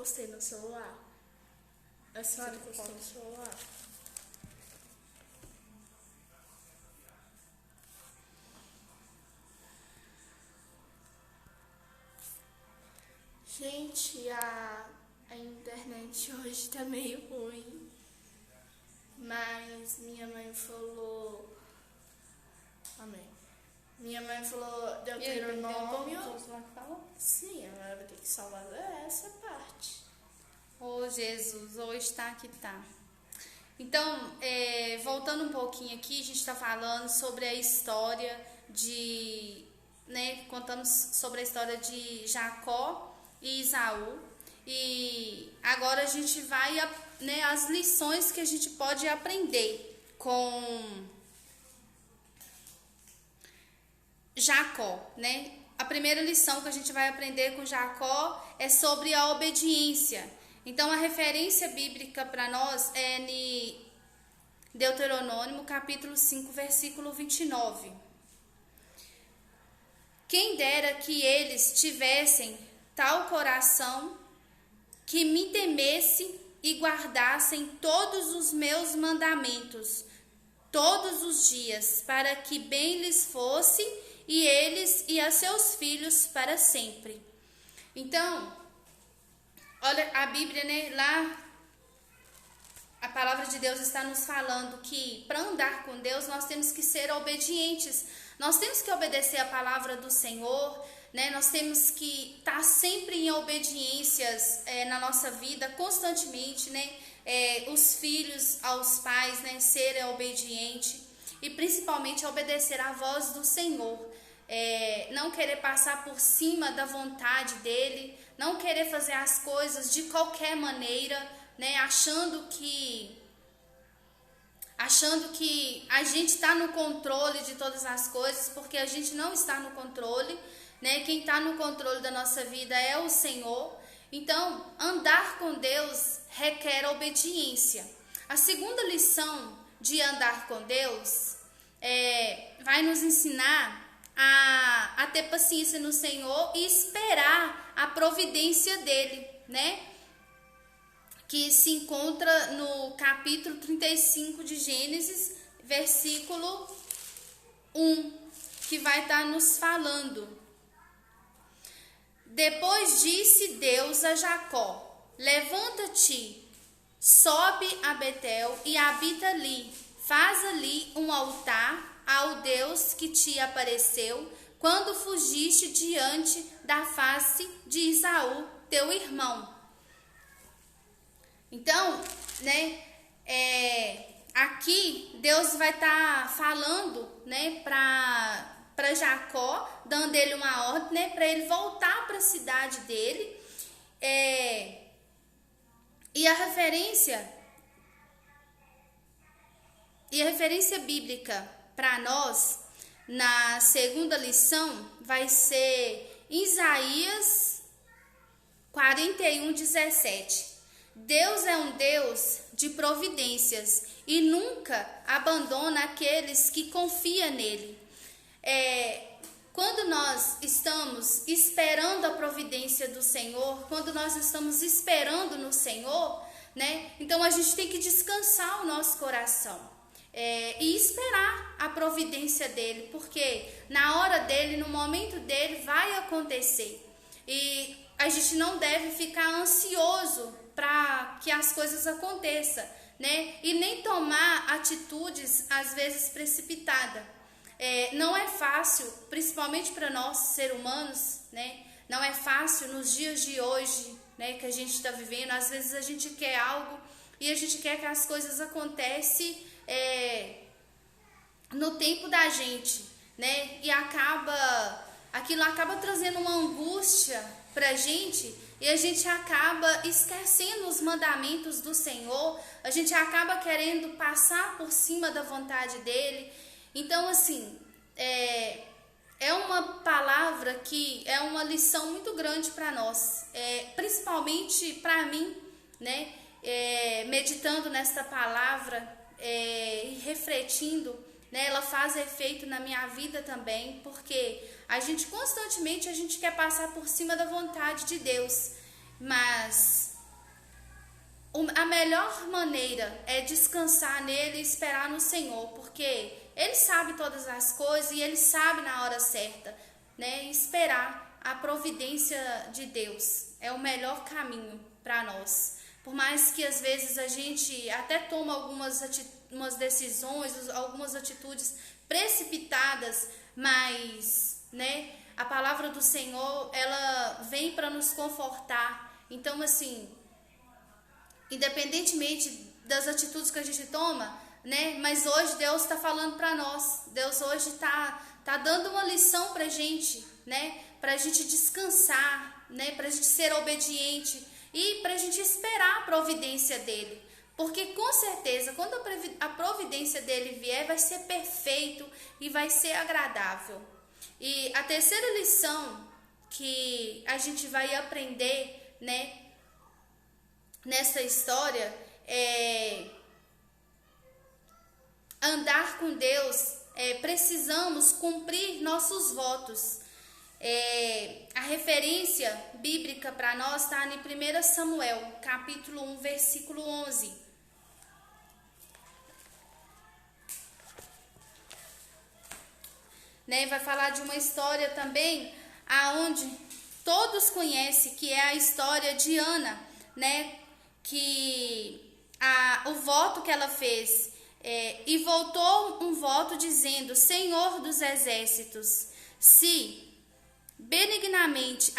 encostei no celular. A senhora encostou no celular. Gente, a internet hoje tá meio ruim. Mas minha mãe falou... Amém. Minha mãe falou Deuteronômio. Sim, agora vai ter que salvar essa parte. Oh, Jesus, hoje está que tá. Então, voltando um pouquinho aqui, a gente está falando sobre a história de... né, contamos sobre a história de Jacó e Esaú. E agora a gente vai, né, as lições que a gente pode aprender com Jacó, né? A primeira lição que a gente vai aprender com Jacó é sobre a obediência. Então, a referência bíblica para nós é em Deuteronômio, capítulo 5, versículo 29. Quem dera que eles tivessem tal coração que me temesse e guardassem todos os meus mandamentos, todos os dias, para que bem lhes fosse, e eles e a seus filhos para sempre. Então, olha a Bíblia, né? Lá a palavra de Deus está nos falando que para andar com Deus nós temos que ser obedientes. Nós temos que obedecer a palavra do Senhor, né? Nós temos que estar sempre em obediências na nossa vida, constantemente, né? Os filhos aos pais, né? Serem obedientes e principalmente obedecer à voz do Senhor. Não querer passar por cima da vontade dele, não querer fazer as coisas de qualquer maneira, né? Achando que a gente está no controle de todas as coisas, porque a gente não está no controle, né? Quem está no controle da nossa vida é o Senhor. Então, andar com Deus requer obediência. A segunda lição de andar com Deus vai nos ensinar a ter paciência no Senhor e esperar a providência dele, né? Que se encontra no capítulo 35 de Gênesis, versículo 1, que vai estar nos falando. Depois disse Deus a Jacó: levanta-te, sobe a Betel e habita ali, faz ali um altar ao Deus que te apareceu quando fugiste diante da face de Esaú, teu irmão. Então, né, aqui Deus vai estar falando, né, para Jacó, dando ele uma ordem, né, para ele voltar para a cidade dele. E a referência bíblica para nós, na segunda lição, vai ser Isaías 41:17. Deus é um Deus de providências e nunca abandona aqueles que confiam nele. Quando nós estamos esperando a providência do Senhor, quando nós estamos esperando no Senhor, né? Então a gente tem que descansar o nosso coração. E esperar a providência dele, porque na hora dele, no momento dele, vai acontecer. E a gente não deve ficar ansioso para que as coisas aconteçam, né? E nem tomar atitudes às vezes precipitadas. Não é fácil, principalmente para nós seres humanos, né? Não é fácil nos dias de hoje, né, que a gente está vivendo. Às vezes a gente quer algo e a gente quer que as coisas aconteçam no tempo da gente, né? E aquilo acaba trazendo uma angústia pra gente, e a gente acaba esquecendo os mandamentos do Senhor, a gente acaba querendo passar por cima da vontade dele. Então, assim, é uma palavra que é uma lição muito grande para nós, principalmente para mim, né? Meditando nesta palavra e refletindo, né? Ela faz efeito na minha vida também, porque a gente constantemente quer passar por cima da vontade de Deus, mas a melhor maneira é descansar nele e esperar no Senhor, porque ele sabe todas as coisas e ele sabe na hora certa, né? Esperar a providência de Deus é o melhor caminho para nós. Por mais que às vezes a gente até toma umas decisões, algumas atitudes precipitadas, mas, né, a palavra do Senhor, ela vem para nos confortar. Então, assim, independentemente das atitudes que a gente toma, né, mas hoje Deus está falando para nós. Deus hoje está dando uma lição para a gente, né, para a gente descansar, né, para a gente ser obediente e para a gente esperar a providência dele. Porque com certeza, quando a providência dele vier, vai ser perfeito e vai ser agradável. E a terceira lição que a gente vai aprender, né, nessa história é andar com Deus. Precisamos cumprir nossos votos. A referência bíblica para nós está em 1 Samuel, capítulo 1, versículo 11. Né, vai falar de uma história também aonde todos conhecem, que é a história de Ana, né, que o voto que ela fez, e voltou um voto dizendo: Senhor dos exércitos, se benignamente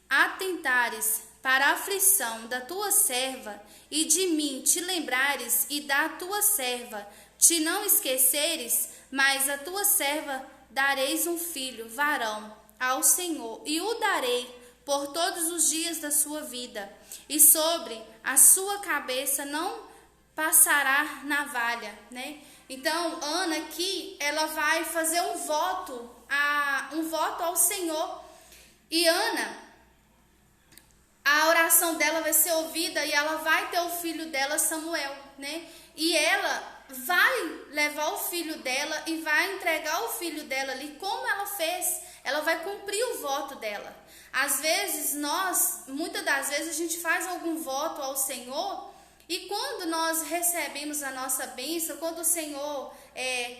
atentares para a aflição da tua serva, e de mim te lembrares, e da tua serva te não esqueceres, mas a tua serva dareis um filho, varão, ao Senhor, e o darei por todos os dias da sua vida, e sobre a sua cabeça não passará navalha, né? Então, Ana aqui, ela vai fazer um voto ao Senhor. E Ana, a oração dela vai ser ouvida e ela vai ter o filho dela, Samuel, né? E ela vai levar o filho dela e vai entregar o filho dela ali, como ela fez. Ela vai cumprir o voto dela. Às vezes, muitas das vezes, a gente faz algum voto ao Senhor, e quando nós recebemos a nossa bênção, quando o Senhor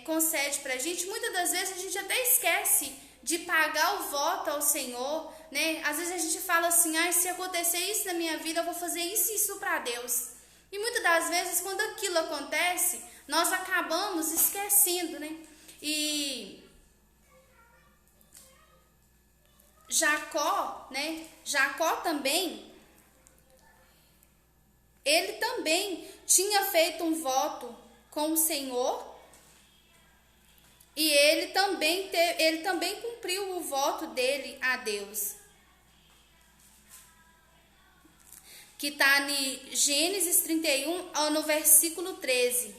concede pra gente, muitas das vezes a gente até esquece de pagar o voto ao Senhor, né? Às vezes a gente fala assim: se acontecer isso na minha vida, eu vou fazer isso e isso para Deus. E muitas das vezes, quando aquilo acontece, nós acabamos esquecendo, né? E Jacó, né? Jacó também, ele também tinha feito um voto com o Senhor, e ele também cumpriu o voto dele a Deus. Que está em Gênesis 31, no versículo 13.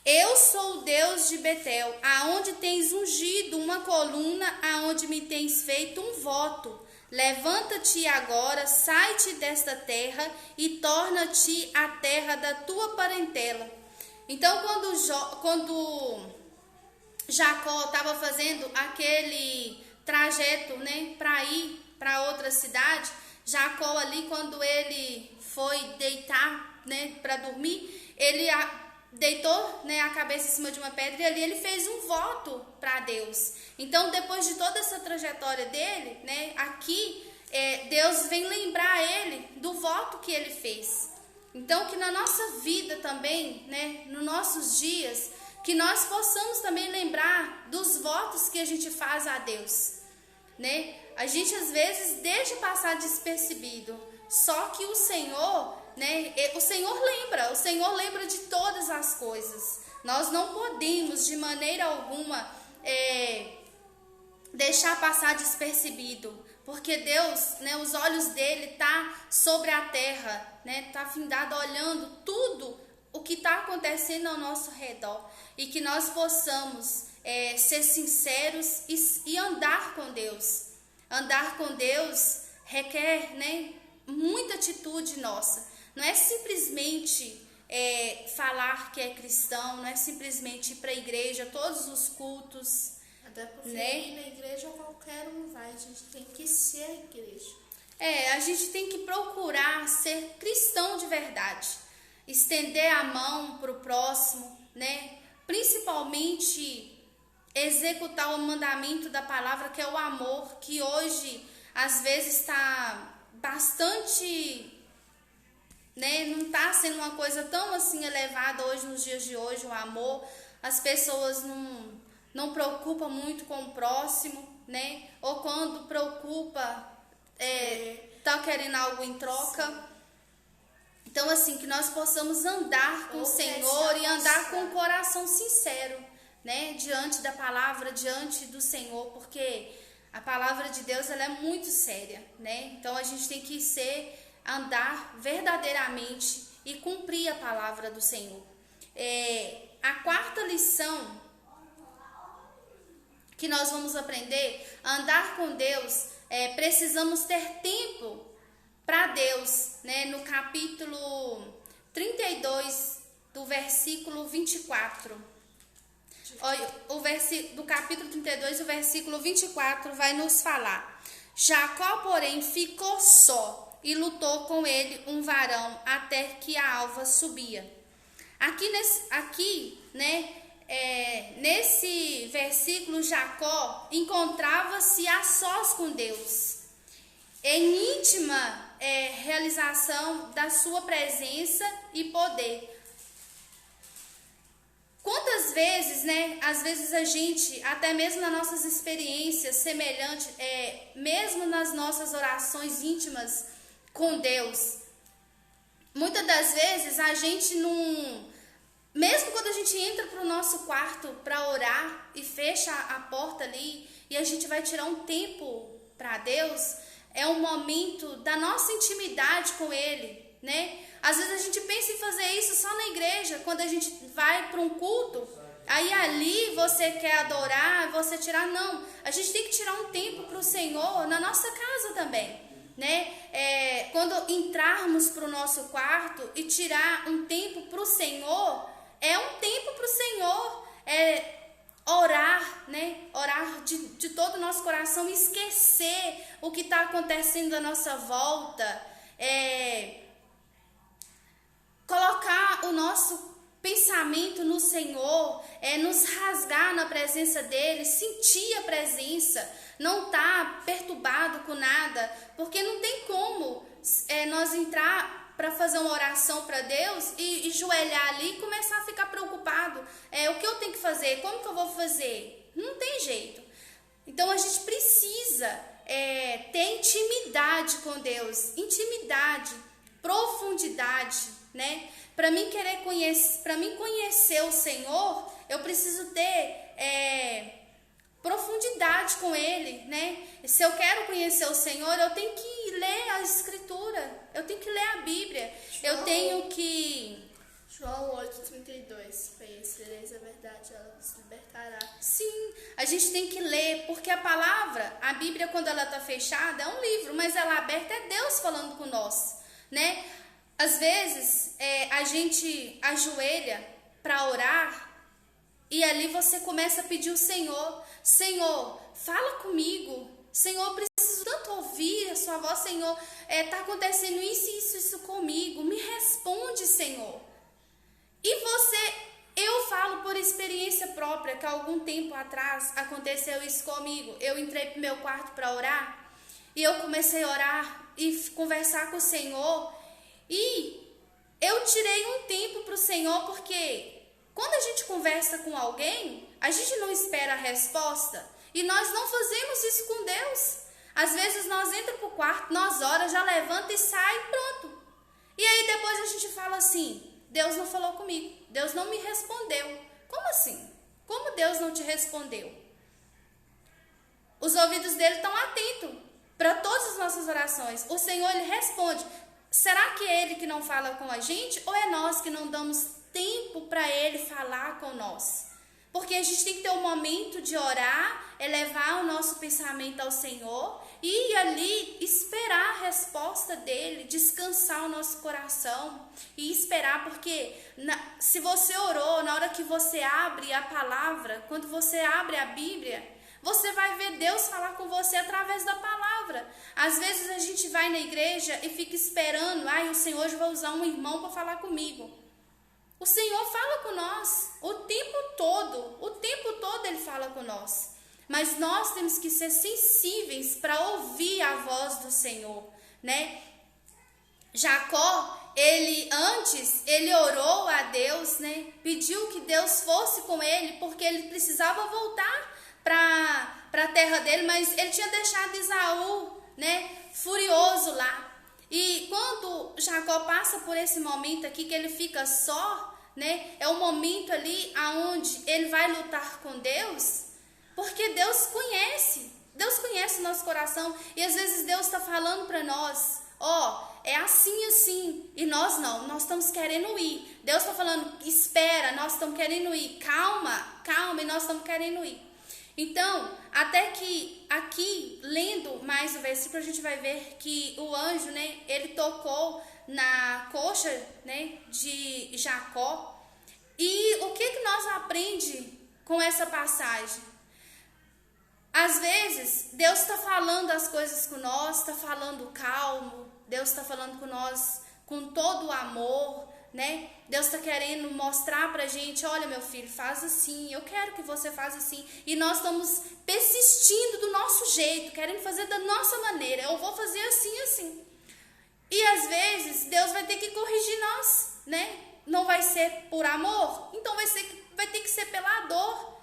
Eu sou o Deus de Betel, aonde tens ungido uma coluna, aonde me tens feito um voto. Levanta-te agora, sai-te desta terra e torna-te a terra da tua parentela. Então, quando Jacó estava fazendo aquele trajeto, né, para ir para outra cidade, Jacó ali, quando ele foi deitar, né, para dormir, ele deitou, né, a cabeça em cima de uma pedra, e ali ele fez um voto para Deus. Então, depois de toda essa trajetória dele, né, aqui Deus vem lembrar ele do voto que ele fez. Então, que na nossa vida também, né, nos nossos dias, que nós possamos também lembrar dos votos que a gente faz a Deus, né? A gente às vezes deixa passar despercebido, só que o Senhor, né, o Senhor lembra de todas as coisas. Nós não podemos de maneira alguma deixar passar despercebido, porque Deus, né, os olhos dele tá sobre a terra, né, tá findado olhando tudo o que está acontecendo ao nosso redor, e que nós possamos ser sinceros e andar com Deus. Andar com Deus requer, né, muita atitude nossa. Não é simplesmente falar que é cristão, não é simplesmente ir para a igreja, todos os cultos. Até porque, né, ir na igreja qualquer um vai, a gente tem que ser a igreja. A gente tem que procurar ser cristão. cristão de verdade. Estender a mão para o próximo, né? Principalmente executar o mandamento da palavra, que é o amor, que hoje às vezes está bastante, né? Não está sendo uma coisa tão assim elevada hoje, nos dias de hoje, o amor. As pessoas não preocupam muito com o próximo, né? Ou quando preocupa, tá querendo algo em troca. Então, assim, que nós possamos andar com o Senhor e andar com o coração sincero, né? Diante da palavra, diante do Senhor, porque a palavra de Deus, ela é muito séria, né? Então, a gente tem que andar verdadeiramente e cumprir a palavra do Senhor. A quarta lição que nós vamos aprender, andar com Deus, precisamos ter tempo para Deus, né? No capítulo 32, do versículo 24. Do capítulo 32, o versículo 24 vai nos falar: Jacó, porém, ficou só e lutou com ele um varão até que a alva subia. Aqui, né? Nesse versículo, Jacó encontrava-se a sós com Deus, em íntima realização da sua presença e poder. Quantas vezes, né? Às vezes a gente, até mesmo nas nossas experiências semelhantes, mesmo nas nossas orações íntimas com Deus, muitas das vezes a gente não... Mesmo quando a gente entra para o nosso quarto para orar e fecha a porta ali e a gente vai tirar um tempo para Deus, é um momento da nossa intimidade com Ele, né? Às vezes a gente pensa em fazer isso só na igreja, quando a gente vai para um culto, aí ali você quer adorar, você tirar, não. A gente tem que tirar um tempo para o Senhor na nossa casa também, né? Quando entrarmos para o nosso quarto e tirar um tempo para o Senhor, é um tempo para o Senhor orar, né? Orar de todo o nosso coração, esquecer o que está acontecendo à nossa volta, colocar o nosso pensamento no Senhor, nos rasgar na presença dele, sentir a presença, não estar perturbado com nada, porque não tem como nós entrar para fazer uma oração para Deus e joelhar ali e começar a ficar preocupado. O que eu tenho que fazer? Como que eu vou fazer? Não tem jeito. Então a gente precisa ter intimidade com Deus, intimidade, profundidade, né? Para mim conhecer o Senhor, eu preciso ter profundidade com Ele, né? Se eu quero conhecer o Senhor, eu tenho que ler a Escritura, eu tenho que ler a Bíblia, eu tenho que... João 8,32, conhecereis a verdade, ela vos libertará. Sim, a gente tem que ler, porque a Bíblia, quando ela está fechada, é um livro, mas ela aberta é Deus falando com nós, né? Às vezes, a gente ajoelha para orar e ali você começa a pedir o Senhor: Senhor, fala comigo. Senhor, preciso tanto ouvir a sua voz. Senhor, está acontecendo isso comigo. Me responde, Senhor. E eu falo por experiência própria que há algum tempo atrás aconteceu isso comigo. Eu entrei para o meu quarto para orar e eu comecei a orar e conversar com o Senhor. E eu tirei um tempo para o Senhor, porque quando a gente conversa com alguém, a gente não espera a resposta. E nós não fazemos isso com Deus. Às vezes nós entramos para o quarto, nós oramos, já levanta e sai, pronto. E aí depois a gente fala assim: Deus não falou comigo, Deus não me respondeu. Como assim? Como Deus não te respondeu? Os ouvidos dele estão atentos para todas as nossas orações. O Senhor, ele responde. Será que é ele que não fala com a gente, ou é nós que não damos tempo para ele falar com nós? Porque a gente tem que ter um momento de orar, elevar o nosso pensamento ao Senhor e ali esperar a resposta dele, descansar o nosso coração e esperar, porque se você orou, na hora que você abre a palavra, quando você abre a Bíblia, você vai ver Deus falar com você através da palavra. palavra. Às vezes a gente vai na igreja e fica esperando, o Senhor hoje vai usar um irmão para falar comigo. O Senhor fala com nós o tempo todo Ele fala com nós. Mas nós temos que ser sensíveis para ouvir a voz do Senhor, né? Jacó, ele orou a Deus, né? Pediu que Deus fosse com ele, porque ele precisava voltar para a terra dele, mas ele tinha deixado Esaú, né, furioso lá. E quando Jacó passa por esse momento aqui, que ele fica só, né, é o momento ali aonde ele vai lutar com Deus, porque Deus conhece o nosso coração, e às vezes Deus está falando para nós, é assim, e nós estamos querendo ir. Deus está falando, espera, nós estamos querendo ir, calma, e nós estamos querendo ir. Então, até que aqui, lendo mais o versículo, a gente vai ver que o anjo, né, ele tocou na coxa, né, de Jacó. E o que nós aprendemos com essa passagem? Às vezes, Deus está falando as coisas com nós, está falando calmo, Deus está falando com nós com todo o amor, né? Deus está querendo mostrar pra gente, olha meu filho, faz assim, eu quero que você faça assim. E nós estamos persistindo do nosso jeito, querendo fazer da nossa maneira, eu vou fazer assim. E às vezes, Deus vai ter que corrigir nós, né? Não vai ser por amor, então vai ter que ser pela dor.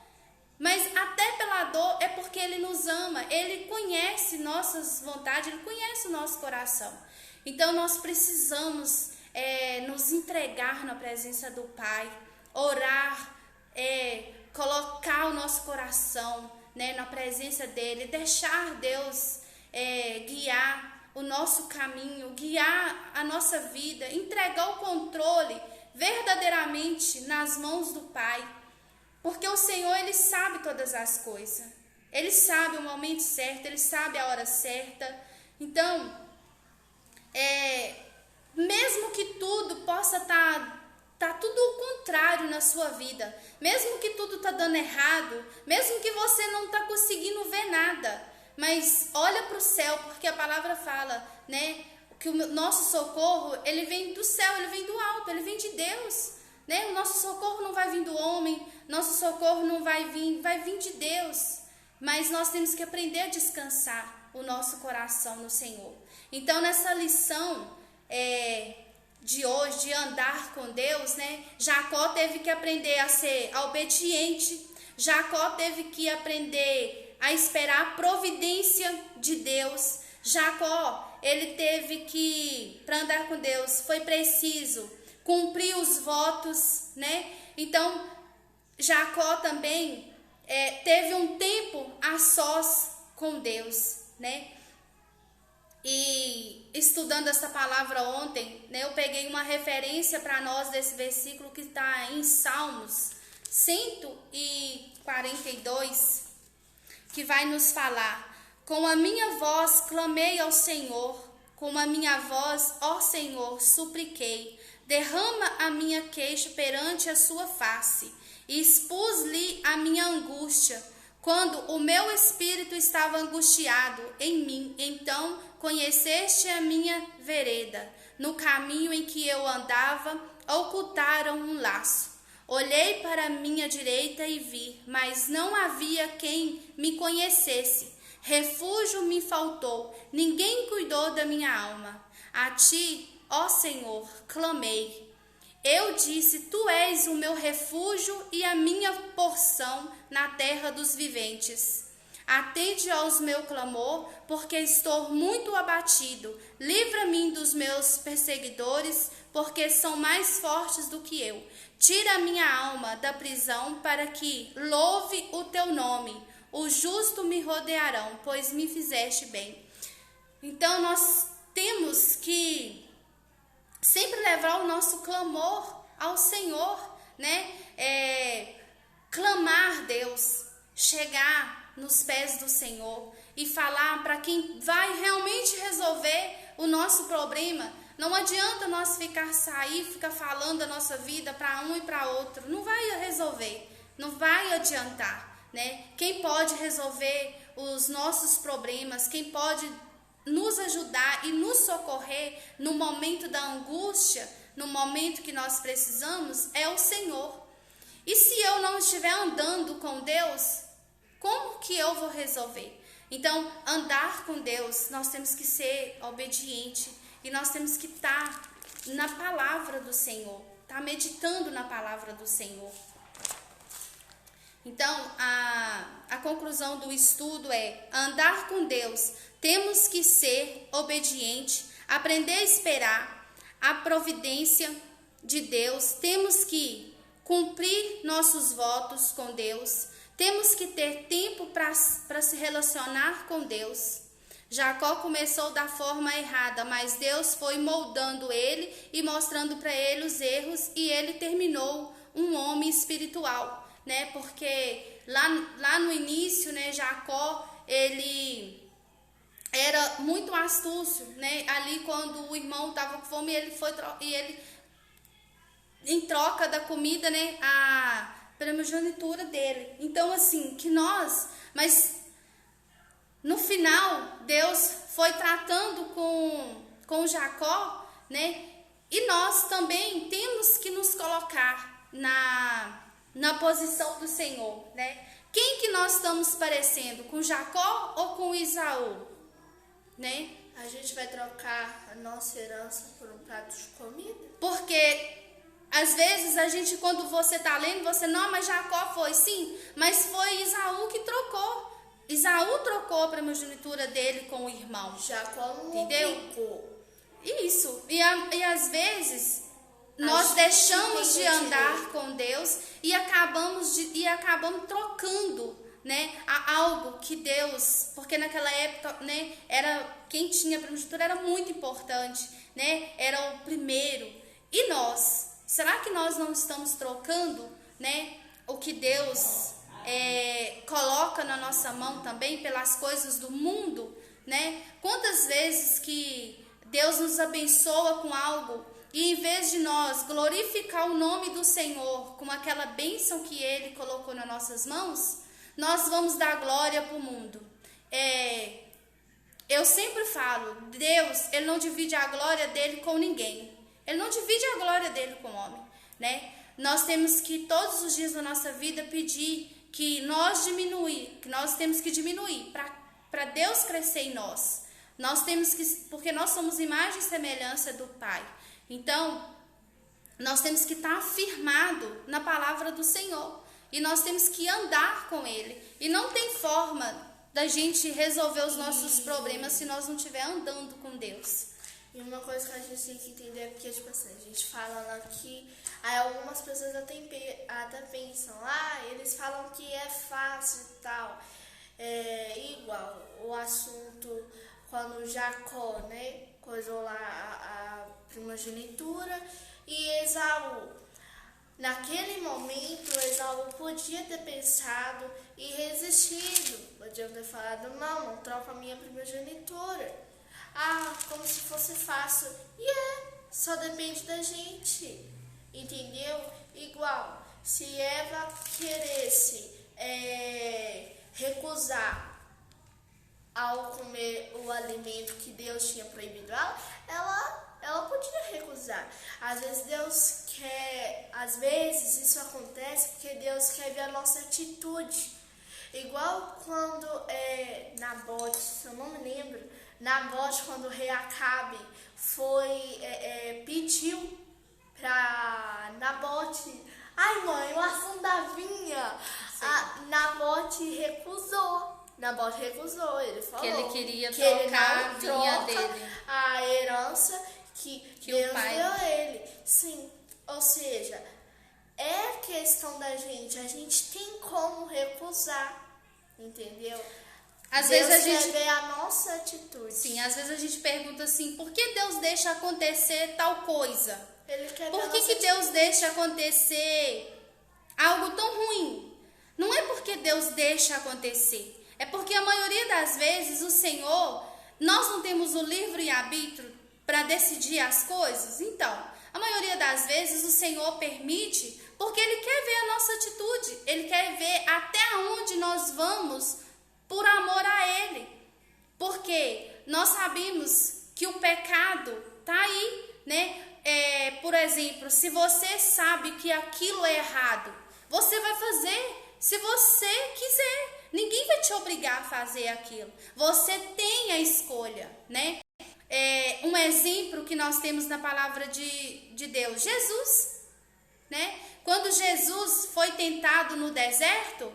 Mas até pela dor é porque Ele nos ama, Ele conhece nossas vontades, Ele conhece o nosso coração. Então nós precisamos nos entregar na presença do Pai, orar, colocar o nosso coração, né, na presença dEle, deixar Deus guiar o nosso caminho, guiar a nossa vida, entregar o controle verdadeiramente nas mãos do Pai. Porque o Senhor, Ele sabe todas as coisas. Ele sabe o momento certo, Ele sabe a hora certa. Então, mesmo que tudo possa tá tudo o contrário na sua vida, mesmo que tudo tá dando errado, mesmo que você não tá conseguindo ver nada, mas olha para o céu, porque a palavra fala, né, que o nosso socorro, ele vem do céu, ele vem do alto, ele vem de Deus. Né? O nosso socorro não vai vir do homem, nosso socorro não vai vir de Deus. Mas nós temos que aprender a descansar o nosso coração no Senhor. Então, nessa lição de hoje, de andar com Deus, né? Jacó teve que aprender a ser obediente. Jacó teve que aprender a esperar a providência de Deus. Jacó, ele teve que, para andar com Deus, foi preciso cumprir os votos, né? Então, Jacó também teve um tempo a sós com Deus, né? E estudando essa palavra ontem, né, eu peguei uma referência para nós desse versículo que está em Salmos 142, que vai nos falar: com a minha voz clamei ao Senhor, com a minha voz, ó Senhor, supliquei. Derrama a minha queixa perante a sua face, e expus-lhe a minha angústia. Quando o meu espírito estava angustiado em mim, então conheceste a minha vereda. No caminho em que eu andava, ocultaram um laço. Olhei para a minha direita e vi, mas não havia quem me conhecesse. Refúgio me faltou, ninguém cuidou da minha alma. A ti, ó Senhor, clamei. Eu disse, tu és o meu refúgio e a minha porção na terra dos viventes. Atende aos meu clamor, porque estou muito abatido. Livra-me dos meus perseguidores, porque são mais fortes do que eu. Tira a minha alma da prisão, para que louve o teu nome. Os justos me rodearão, pois me fizeste bem. Então nós temos que sempre levar o nosso clamor ao Senhor, né? Clamar Deus, chegar nos pés do Senhor e falar para quem vai realmente resolver o nosso problema. Não adianta nós ficar falando da nossa vida para um e para outro. Não vai resolver, não vai adiantar, né? Quem pode resolver os nossos problemas, quem pode nos ajudar e nos socorrer no momento da angústia, no momento que nós precisamos, é o Senhor. E se eu não estiver andando com Deus, como que eu vou resolver? Então, andar com Deus, nós temos que ser obediente e nós temos que estar na palavra do Senhor, estar meditando na palavra do Senhor. Então, a conclusão do estudo é: andar com Deus, temos que ser obediente, aprender a esperar a providência de Deus, temos que cumprir nossos votos com Deus, temos que ter tempo para se relacionar com Deus. Jacó começou da forma errada, mas Deus foi moldando ele e mostrando para ele os erros, e ele terminou um homem espiritual, né? Porque lá no início, né, Jacó, ele era muito astúcio, né? Ali quando o irmão estava com fome, ele em troca da comida, né, a primogenitura dele. Então, assim, mas no final, Deus foi tratando com Jacó, né? E nós também temos que nos colocar na posição do Senhor, né? Quem que nós estamos parecendo? Com Jacó ou com Esaú? Né? A gente vai trocar a nossa herança por um prato de comida? Porque às vezes a gente, quando você está lendo, você não, mas Jacó foi, sim, mas foi Esaú que trocou. Esaú trocou a primogenitura dele com o irmão. Jacó não entendeu? Obrigou. Isso. E às vezes nós deixamos de andar com Deus e acabamos trocando, né, algo que Deus, porque naquela época, né, quem tinha primogenitura era muito importante, né, era o primeiro. E nós, será que nós não estamos trocando, né, o que Deus coloca na nossa mão também pelas coisas do mundo, né? Quantas vezes que Deus nos abençoa com algo e em vez de nós glorificar o nome do Senhor com aquela bênção que Ele colocou nas nossas mãos, nós vamos dar glória para o mundo. Eu sempre falo, Deus, Ele não divide a glória dele com ninguém. Ele não divide a glória dele com o homem, né? Nós temos que todos os dias da nossa vida pedir que nós temos que diminuir para Deus crescer em nós. Porque nós somos imagem e semelhança do Pai. Então, nós temos que estar afirmado na palavra do Senhor. E nós temos que andar com Ele. E não tem forma da gente resolver os nossos problemas se nós não estiver andando com Deus. E uma coisa que a gente tem que entender é porque, tipo assim, a gente fala aqui, aí algumas pessoas até pensam, eles falam que é fácil e tal. Igual o assunto quando Jacó, né, coisou lá a primogenitura e Esaú. Naquele momento, Esaú podia ter pensado e resistido. Podia ter falado, não troca a minha primogenitura. Como se fosse fácil. Só depende da gente. Entendeu? Igual, se Eva queresse recusar ao comer o alimento que Deus tinha proibido ela podia recusar. Às vezes isso acontece porque Deus quer ver a nossa atitude. Igual quando Nabote, se eu não me lembro, Nabote, quando o rei Acabe pediu pra Nabote, mãe, o assunto da vinha. Nabote recusou, ele falou que ele queria trocar a vinha dele, a herança que Deus o pai deu a ele. Sim, ou seja, é questão da gente, a gente tem como recusar, entendeu? Às Deus vezes a gente quer ver a nossa atitude. Sim, às vezes a gente pergunta assim, por que Deus deixa acontecer tal coisa? Ele quer por ver que Deus deixa acontecer algo tão ruim? Não é porque Deus deixa acontecer, é porque a maioria das vezes o Senhor, nós não temos o livre-arbítrio para decidir as coisas. Então, a maioria das vezes o Senhor permite porque Ele quer ver a nossa atitude, Ele quer ver até onde nós vamos por amor a Ele. Porque nós sabemos que o pecado tá aí, né? Por exemplo, se você sabe que aquilo é errado, você vai fazer se você quiser. Ninguém vai te obrigar a fazer aquilo. Você tem a escolha, né? Um exemplo que nós temos na palavra de Deus, Jesus, né? Quando Jesus foi tentado no deserto,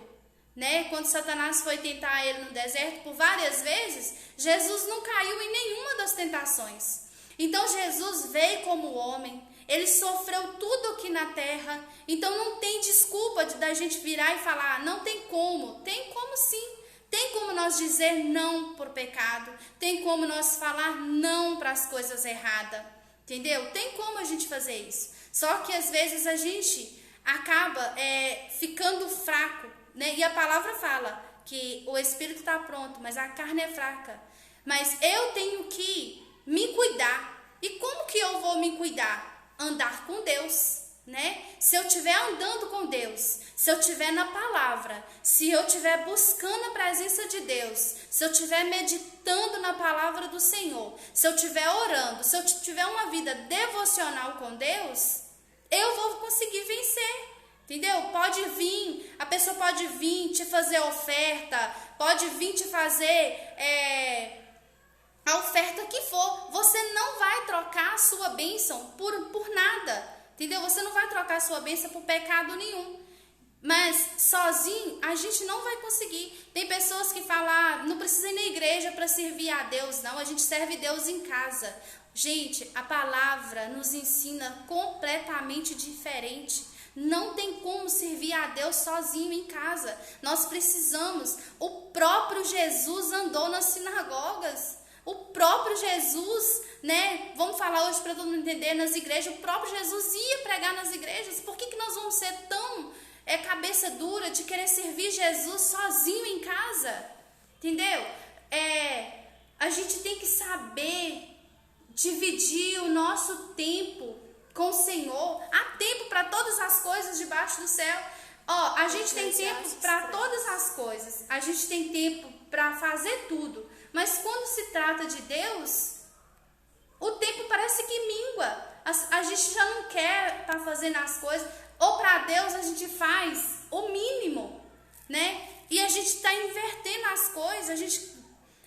né? Quando Satanás foi tentar ele no deserto por várias vezes, Jesus não caiu em nenhuma das tentações. Então Jesus veio como homem, ele sofreu tudo aqui na terra, então não tem desculpa da gente virar e falar, não tem como. Tem como sim. Tem como nós dizer não por pecado, tem como nós falar não para as coisas erradas, entendeu? Tem como a gente fazer isso. Só que às vezes a gente acaba ficando fraco, né? E a palavra fala que o espírito está pronto, mas a carne é fraca. Mas eu tenho que me cuidar. E como que eu vou me cuidar? Andar com Deus, né? Se eu estiver andando com Deus, se eu estiver na palavra, se eu estiver buscando a presença de Deus, se eu estiver meditando na palavra do Senhor, se eu estiver orando, se eu tiver uma vida devocional com Deus, eu vou conseguir vencer, entendeu? Pode vir, a pessoa pode vir te fazer oferta, pode vir te fazer a oferta que for, você não vai trocar a sua bênção por nada, entendeu? Você não vai trocar a sua bênção por pecado nenhum. Mas sozinho a gente não vai conseguir. Tem pessoas que falam, não precisa ir na igreja para servir a Deus, não. A gente serve Deus em casa. Gente, a palavra nos ensina completamente diferente. Não tem como servir a Deus sozinho em casa. Nós precisamos. O próprio Jesus andou nas sinagogas. O próprio Jesus, né? Vamos falar hoje para todo mundo entender, nas igrejas, o próprio Jesus ia pregar nas igrejas. Por que nós vamos ser tão cabeça dura de querer servir Jesus sozinho em casa? Entendeu? A gente tem que saber dividir o nosso tempo com o Senhor. Há tempo para todas as coisas debaixo do céu. A gente tem tempo para todas as coisas. A gente tem tempo para fazer tudo. Mas quando se trata de Deus, o tempo parece que mingua. A gente já não quer estar fazendo as coisas. Ou para Deus a gente faz o mínimo, né? E a gente está invertendo as coisas.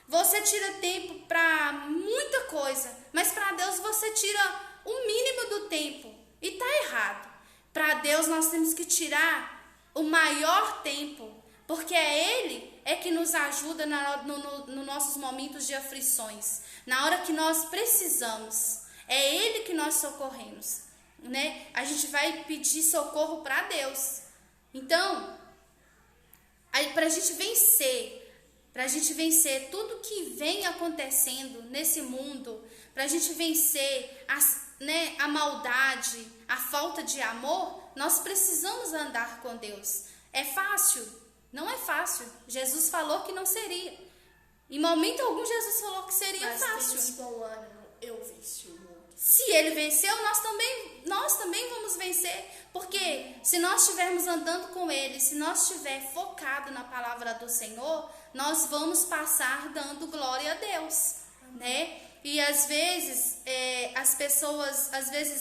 Você tira tempo para muita coisa, mas para Deus você tira o mínimo do tempo. E está errado. Para Deus nós temos que tirar o maior tempo, porque Ele que nos ajuda nos nossos momentos de aflições. Na hora que nós precisamos, é Ele que nós socorremos, né? A gente vai pedir socorro para Deus. Então, para a gente vencer tudo que vem acontecendo nesse mundo, para a gente vencer a maldade, a falta de amor, nós precisamos andar com Deus. É fácil? Não é fácil. Jesus falou que não seria. Em momento algum Jesus falou que seria fácil. Mas bom ânimo, eu venci o mundo. Se Ele venceu, nós também vamos vencer. Porque se nós estivermos andando com Ele, se nós estivermos focados na palavra do Senhor, nós vamos passar dando glória a Deus, né? E às vezes, as pessoas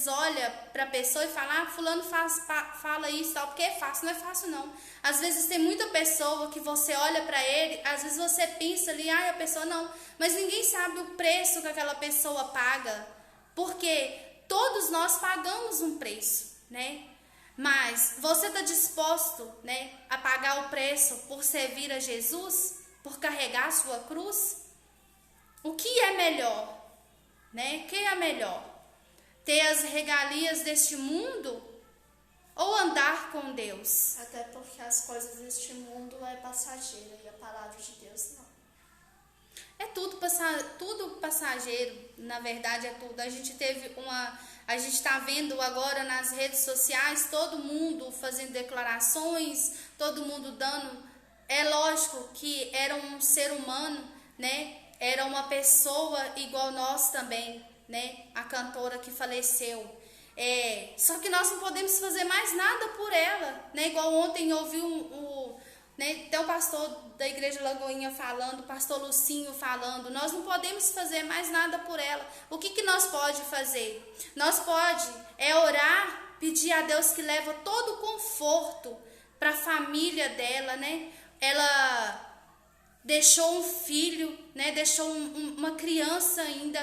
olham para a pessoa e falam, fulano fala isso, tal, porque é fácil. Não é fácil, não. Às vezes tem muita pessoa que você olha para ele, às vezes você pensa ali, a pessoa não. Mas ninguém sabe o preço que aquela pessoa paga, porque todos nós pagamos um preço, né? Mas você está disposto, né, a pagar o preço por servir a Jesus, por carregar a sua cruz? O que é melhor, né? O que é melhor? Ter as regalias deste mundo ou andar com Deus? Até porque as coisas deste mundo é passageira e a palavra de Deus não. É tudo passageiro, na verdade é tudo. A gente está vendo agora nas redes sociais todo mundo fazendo declarações, todo mundo dando. É lógico que era um ser humano, né? Era uma pessoa igual nós também, né? A cantora que faleceu. Só que nós não podemos fazer mais nada por ela, né? Igual ontem eu ouvi né? Tem o pastor da Igreja Lagoinha falando, o pastor Lucinho falando, nós não podemos fazer mais nada por ela. O que nós pode fazer? Nós pode orar, pedir a Deus que leva todo o conforto para a família dela, né? Ela deixou um filho, né? Deixou uma criança ainda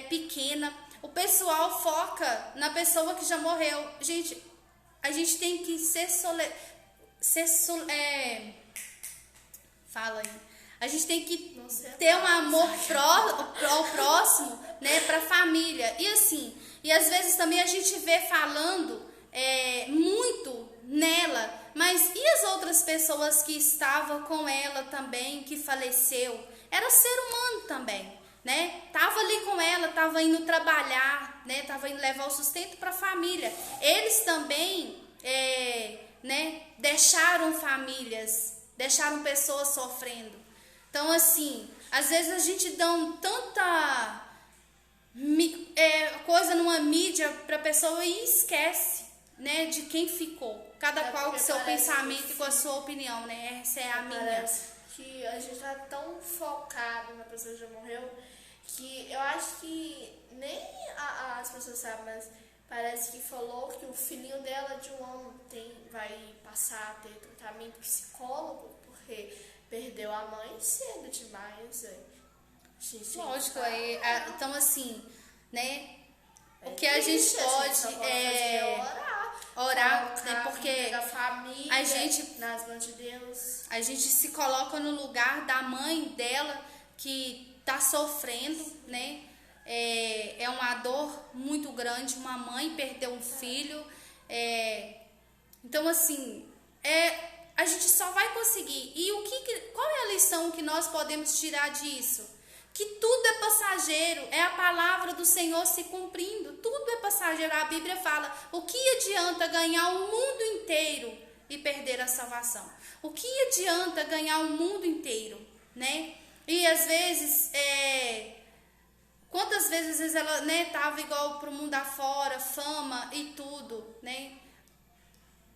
pequena. O pessoal foca na pessoa que já morreu. Gente, a gente tem que fala aí. A gente tem que ter um amor ao próximo, né? Para a família. E assim, e às vezes também a gente vê falando muito nela, mas e as outras pessoas que estavam com ela também, que faleceu? Era ser humano também, né? Tava ali com ela, tava indo trabalhar, né? Tava indo levar o sustento para a família. Eles também, né? Deixaram famílias, deixaram pessoas sofrendo. Então, assim, às vezes a gente dá tanta coisa numa mídia para a pessoa e esquece, né, de quem ficou. Cada qual com seu pensamento e com a sua opinião, né? Essa é a minha. Parece que a gente tá tão focado na pessoa que já morreu que eu acho que nem as pessoas sabem, mas parece que falou que o filhinho dela de 1 ano vai passar a ter tratamento psicólogo porque perdeu a mãe cedo demais. Lógico, então assim, né? O que a gente pode orar, né? Porque família, a gente nas mãos de Deus. A gente se coloca no lugar da mãe dela que está sofrendo, né? É uma dor muito grande, uma mãe perdeu um filho. Então, assim, a gente só vai conseguir. E qual é a lição que nós podemos tirar disso? Que tudo é passageiro, é a palavra do Senhor se cumprindo, tudo é passageiro. A Bíblia fala, o que adianta ganhar o mundo inteiro e perder a salvação? O que adianta ganhar o mundo inteiro, né? E às vezes, quantas vezes ela, né, tava igual pro mundo afora, fama e tudo, né?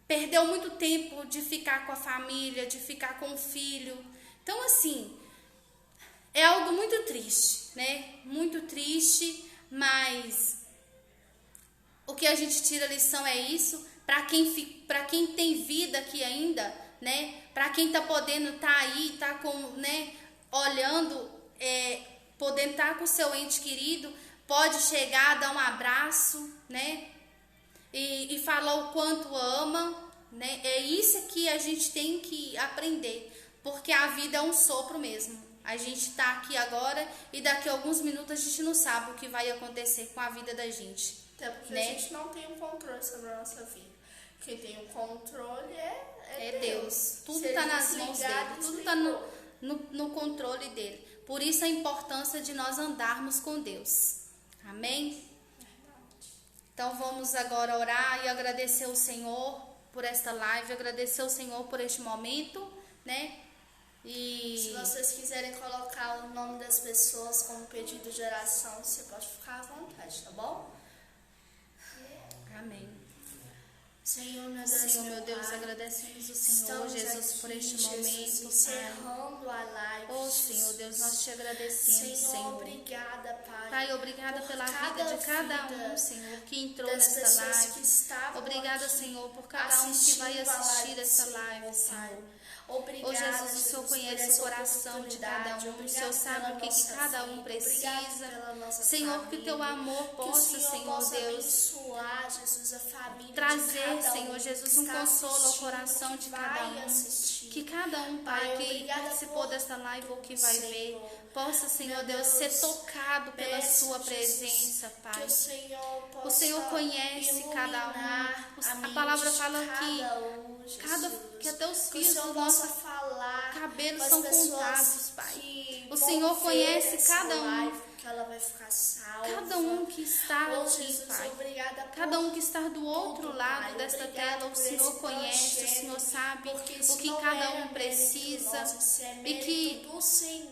Perdeu muito tempo de ficar com a família, de ficar com o filho. Então, assim, é algo muito triste, né? Muito triste, mas o que a gente tira a lição é isso. Para quem tem vida aqui ainda, né? Para quem tá podendo tá aí, tá com, né? Olhando, podendo estar com o seu ente querido, pode chegar, dar um abraço, né? E falar o quanto ama, né? É isso que a gente tem que aprender, porque a vida é um sopro mesmo. A gente está aqui agora e daqui a alguns minutos a gente não sabe o que vai acontecer com a vida da gente. Até porque né? A gente não tem um controle sobre a nossa vida. Quem tem o controle é Deus. Tudo está nas mãos dele, tudo está no controle dele. Por isso a importância de nós andarmos com Deus. Amém? Então vamos agora orar e agradecer ao Senhor por esta live, agradecer ao Senhor por este momento, né? E se vocês quiserem colocar o nome das pessoas como pedido de oração, você pode ficar à vontade, tá bom? Amém. Senhor, meu Deus, Senhor, meu Deus, agradecemos o Senhor, Jesus, por este momento, encerrando a live. Oh, Senhor, Deus, nós te agradecemos, Senhor. Obrigada, Pai. Pai, obrigada pela vida de cada um, Senhor, que entrou nesta live. Obrigada, Senhor, por cada um que vai assistir essa live, Senhor. Obrigada, oh, Jesus, o Senhor conhece o coração de cada um, o Senhor sabe o que cada um precisa. Senhor, que o teu amor possa, Senhor Deus, abençoar, Jesus, a família trazer, Senhor Jesus, um consolo ao coração de cada um. Que cada um, Pai, que participou desta live ou que vai ver, possa, Senhor Deus, ser tocado pela sua presença, Pai. O Senhor conhece cada um. A palavra fala que até os fios do nosso cabelo são contados, Pai. O Senhor conhece cada um. Ela vai ficar salva. Cada um que está aqui, Jesus, Pai. Cada um que está do outro lado desta tela, o Senhor conhece, o Senhor sabe o que cada um precisa e que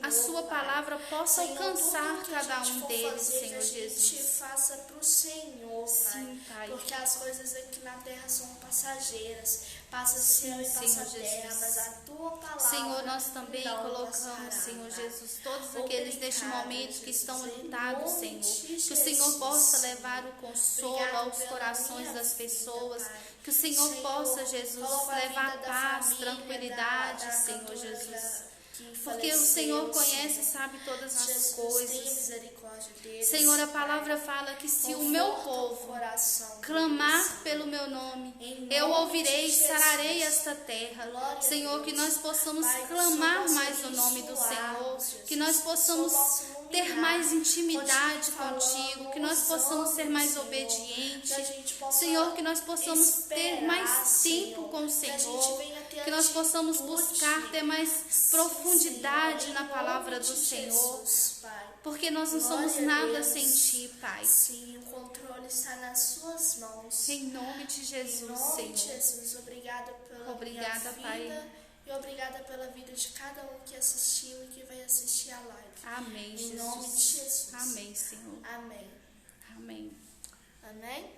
a sua palavra possa alcançar cada um deles, Senhor Jesus. Faça para o Senhor, Pai. Sim, Pai. Porque as coisas aqui na terra são passageiras. Passa o céu e passa Senhor a terra, Jesus. mas a tua palavra Senhor, nós também não colocamos, passará, Senhor Pai. Jesus, todos aqueles neste Obrigada, momento que Jesus, estão em lutados, nome Senhor. de Que o Jesus, Senhor possa levar o consolo Obrigada aos pela corações minha das vida, pessoas. Pai. Que o Senhor possa, Jesus, coloca a levar vida da paz, família, tranquilidade, da Senhor cantora Jesus. que Porque o faleceu, Senhor conhece e Senhor. sabe todas as Jesus, tenha coisas. misericórdia deles, Senhor, a Pai. palavra fala que se o Conforta meu o povo coração clamar deles, pelo meu nome, Em eu nome ouvirei e de sararei Jesus. esta terra. Glória a Senhor, que Deus. nós possamos Pai, que clamar o Senhor mais possa o nome do Senhor, abençoar-nos, Jesus. que nós Que o possamos Senhor possa iluminar. ter mais intimidade Continue falando, contigo, que nós possamos ser usando, mais Senhor. obedientes. Que a gente possa Senhor, que nós possamos ter esperar, mais Senhor. tempo com o Que a gente Senhor, venha ter que nós possamos atitude. buscar ter mais profundidade Senhor, na em palavra nome do de Senhor, Jesus, Pai. porque nós não Glória somos a nada Deus. sem Ti, Pai. Sim, o controle está nas suas mãos. Em nome de Em Jesus, nome de Senhor. Jesus, obrigada pela Obrigada, minha Pai. vida e obrigada pela vida de cada um que assistiu e que vai assistir a live. Amém, Em Jesus. nome de Jesus. Amém, Senhor. Amém. Amém. Amém?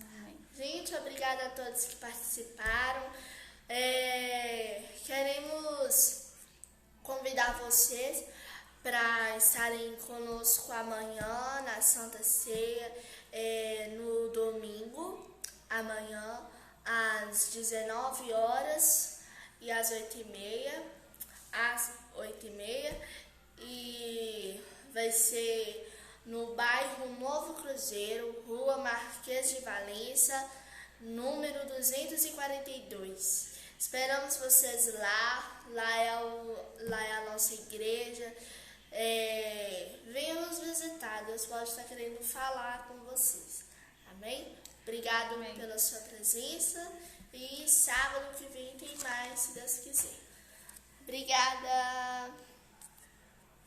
Amém. Gente, obrigada a todos que participaram. Queremos convidar vocês para estarem conosco amanhã na Santa Ceia, no domingo, amanhã, às 19 horas e às 8h30, e vai ser no bairro Novo Cruzeiro, Rua Marquês de Valença, número 242. Esperamos vocês lá, lá é a nossa igreja. Venham nos visitar, Deus pode estar querendo falar com vocês. Amém? Obrigado Amém. pela sua presença e sábado que vem tem mais, se Deus quiser. Obrigada!